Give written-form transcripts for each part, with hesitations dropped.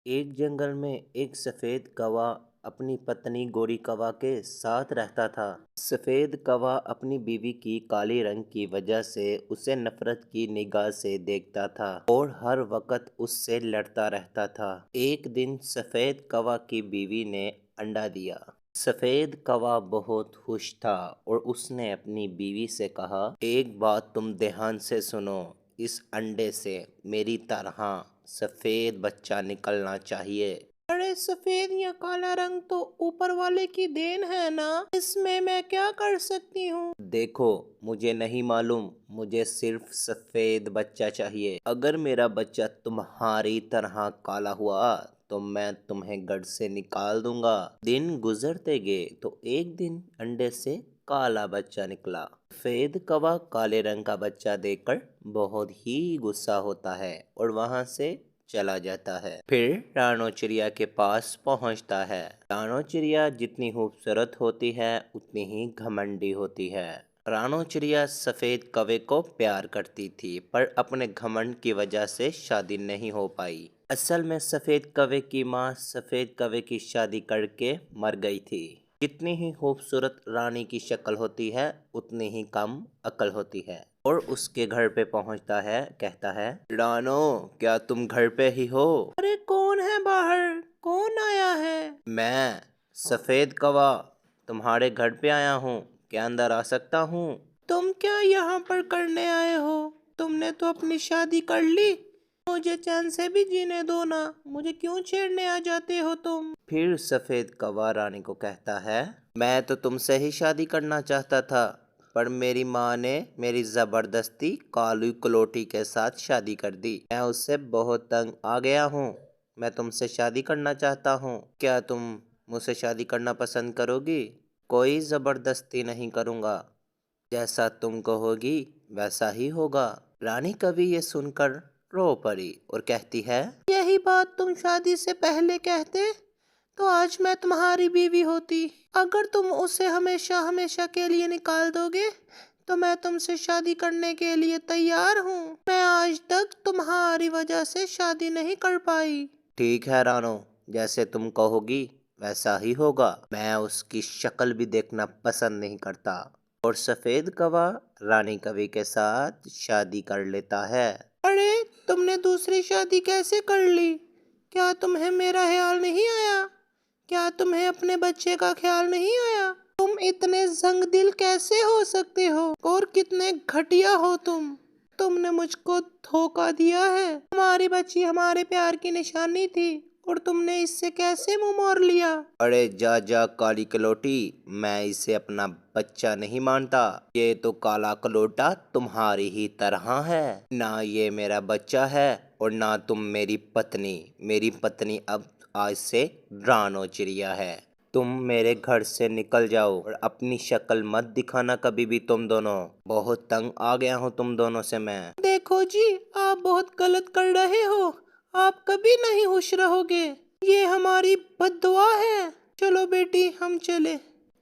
एक जंगल में एक सफेद कौवा अपनी पत्नी गोरी कौवा के साथ रहता था। सफेद कौवा अपनी बीवी की काली रंग की वजह से उसे नफरत की निगाह से देखता था और हर वक्त उससे लड़ता रहता था। एक दिन सफेद कौवा की बीवी ने अंडा दिया। सफेद कौवा बहुत खुश था और उसने अपनी बीवी से कहा, एक बात तुम ध्यान से सुनो, इस अंडे से मेरी तरह सफेद बच्चा निकलना चाहिए। अरे सफेद या काला रंग तो ऊपर वाले की देन है ना, इसमें मैं क्या कर सकती हूँ। देखो, मुझे नहीं मालूम, मुझे सिर्फ सफेद बच्चा चाहिए। अगर मेरा बच्चा तुम्हारी तरह काला हुआ तो मैं तुम्हें गढ़ से निकाल दूंगा। दिन गुजरते गए तो एक दिन अंडे से काला बच्चा निकला। सफेद कौवा काले रंग का बच्चा देखकर बहुत ही गुस्सा होता है और वहां से चला जाता है। फिर रानो चिड़िया के पास पहुंचता है। रानो चिड़िया जितनी खूबसूरत होती है उतनी ही घमंडी होती है। रानो चिड़िया सफेद कौवे को प्यार करती थी पर अपने घमंड की वजह से शादी नहीं हो पाई। असल में सफेद कौवे की माँ सफेद कौवे की शादी करके मर गई थी। जितनी ही खूबसूरत रानी की शक्ल होती है उतनी ही कम अकल होती है। और उसके घर पे पहुंचता है, कहता है, रानो क्या तुम घर पे ही हो। अरे कौन है बाहर, कौन आया है। मैं सफेद कौवा तुम्हारे घर पे आया हूँ, क्या अंदर आ सकता हूँ। तुम क्या यहाँ पर करने आए हो, तुमने तो अपनी शादी कर ली, मुझे चैन से भी जीने दो ना, मुझे क्यों छेड़ने आ जाते हो तुम। फिर सफेद कौवा रानी को कहता है, मैं तो तुमसे ही शादी करना चाहता था पर मेरी माँ ने मेरी जबरदस्ती काली कलोटी के साथ शादी कर दी। मैं उससे बहुत तंग आ गया हूँ, मैं तुमसे शादी करना चाहता हूँ, क्या तुम मुझसे शादी करना पसंद करोगी। कोई जबरदस्ती नहीं करूँगा, जैसा तुम कहोगी वैसा ही होगा। रानी कवि ये सुनकर रो पड़ी और कहती है, यही बात तुम शादी से पहले कहते तो आज मैं तुम्हारी बीवी होती। अगर तुम उसे हमेशा हमेशा के लिए निकाल दोगे तो मैं तुमसे शादी करने के लिए तैयार हूँ। मैं आज तक तुम्हारी वजह से शादी नहीं कर पाई। ठीक है रानो, जैसे तुम कहोगी वैसा ही होगा। मैं उसकी शक्ल भी देखना पसंद नहीं करता। और सफेद कौवा रानी कवि के साथ शादी कर लेता है। अरे तुमने दूसरी शादी कैसे कर ली, क्या तुम्हें मेरा ख्याल नहीं आया, क्या तुम्हें अपने बच्चे का ख्याल नहीं आया। तुम इतने जंग दिल कैसे हो सकते हो और कितने घटिया हो तुमने मुझको धोखा दिया है। हमारी बच्ची हमारे प्यार की निशानी थी और तुमने इससे कैसे मुंह मोड़ लिया। अरे जा जा काली कलोटी, मैं इसे अपना बच्चा नहीं मानता। ये तो काला कलोटा तुम्हारी ही तरह है, ना ये मेरा बच्चा है और ना तुम मेरी पत्नी। मेरी पत्नी अब आज से रानो चिड़िया है। तुम मेरे घर से निकल जाओ और अपनी शक्ल मत दिखाना कभी भी। तुम दोनों, बहुत तंग आ गया हूँ तुम दोनों से मैं। देखो जी, आप बहुत गलत कर रहे हो, आप कभी नहीं खुश रहोगे, ये हमारी बद्दुआ है। चलो बेटी हम चले।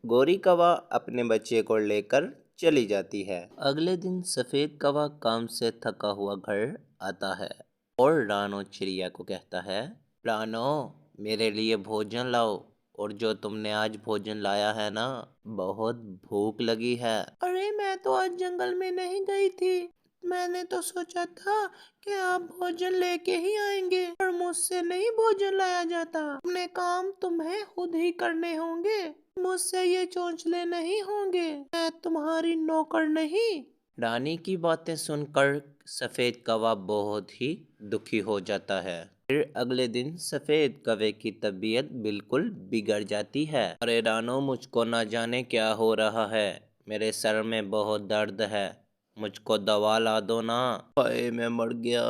गोरी कौवा अपने बच्चे को लेकर चली जाती है। अगले दिन सफेद कौवा काम से थका हुआ घर आता है और रानो चिड़िया को कहता है, रानो मेरे लिए भोजन लाओ, और जो तुमने आज भोजन लाया है ना, बहुत भूख लगी है। अरे मैं तो आज जंगल में नहीं गई थी, मैंने तो सोचा था कि आप भोजन लेके ही आएंगे, पर मुझसे नहीं भोजन लाया जाता। अपने काम तुम्हें खुद ही करने होंगे, मुझसे ये चोंचले नहीं होंगे, मैं तुम्हारी नौकर नहीं। रानी की बातें सुनकर सफेद कौवा बहुत ही दुखी हो जाता है। फिर अगले दिन सफेद कौवे की तबीयत बिल्कुल बिगड़ जाती है। अरे रानो, मुझको ना जाने क्या हो रहा है, मेरे सर में बहुत दर्द है, मुझको दवा ला दो ना। हाय मैं मर गया,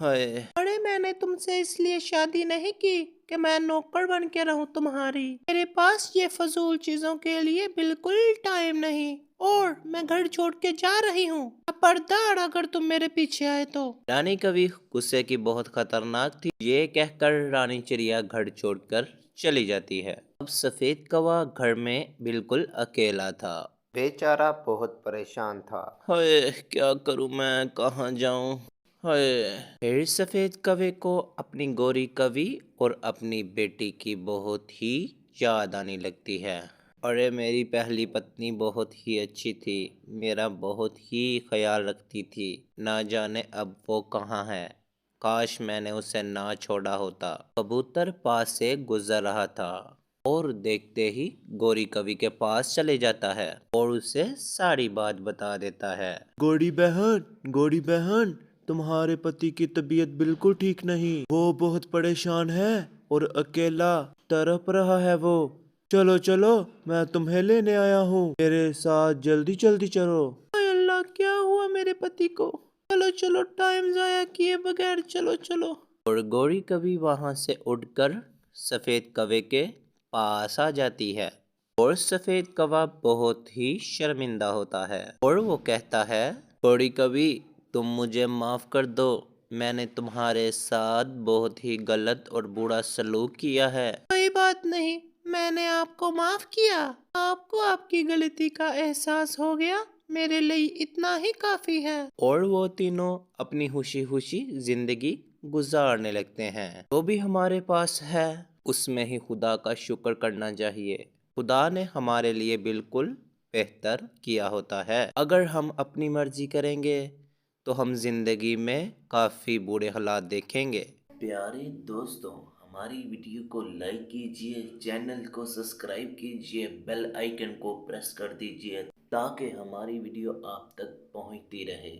हाय। अरे मैंने तुमसे इसलिए शादी नहीं की कि मैं नौकर बन के रहूं तुम्हारी, मेरे पास ये फजूल चीजों के लिए बिल्कुल टाइम नहीं, और मैं घर छोड़ के जा रही हूँ, खबरदार अगर तुम मेरे पीछे आए तो। रानी कवि गुस्से की बहुत खतरनाक थी, ये कहकर रानी चिड़िया घर छोड़कर चली जाती है। अब सफेद कौवा घर में बिल्कुल अकेला था, बेचारा बहुत परेशान था। हाय क्या करूं मैं, कहाँ जाऊं, हाय। फिर सफेद कौवे को अपनी गोरी कवि और अपनी बेटी की बहुत ही याद आने लगती है। अरे मेरी पहली पत्नी बहुत ही अच्छी थी, मेरा बहुत ही ख्याल रखती थी। ना जाने अब वो कहाँ है। काश मैंने उसे ना छोड़ा होता। कबूतर पास से गुजर रहा था और देखते ही गोरी कवि के पास चले जाता है और उसे सारी बात बता देता है। गोरी बहन, तुम्हारे पति की तबीयत बिल्कुल ठीक नहीं। वो बहुत परेशान है और अकेला तड़प रहा है वो। चलो चलो, मैं तुम्हें लेने आया हूँ। मेरे साथ जल्दी जल्दी चलो। हाय अल्लाह, क्या हुआ मेरे पति को? चलो चलो, टाइम जाया किए बगैर चलो चलो। और गौरी कभी वहां से उड़कर सफेद कौवे के पास आ जाती है और सफेद कौवा बहुत ही शर्मिंदा होता है और वो कहता है, गौरी कभी, तुम मुझे माफ कर दो। मैंने तुम्हारे साथ बहुत ही गलत और बुरा सलूक किया है। कोई बात नहीं, मैंने आपको माफ किया। आपको आपकी गलती का एहसास हो गया, मेरे लिए इतना ही काफी है। और वो तीनों अपनी खुशी खुशी जिंदगी गुजारने लगते हैं। जो भी हमारे पास है उसमें ही खुदा का शुक्र करना चाहिए। खुदा ने हमारे लिए बिल्कुल बेहतर किया होता है। अगर हम अपनी मर्जी करेंगे तो हम जिंदगी में काफ़ी बुरे हालात देखेंगे। प्यारे दोस्तों, हमारी वीडियो को लाइक कीजिए, चैनल को सब्सक्राइब कीजिए, बेल आइकन को प्रेस कर दीजिए ताकि हमारी वीडियो आप तक पहुंचती रहे।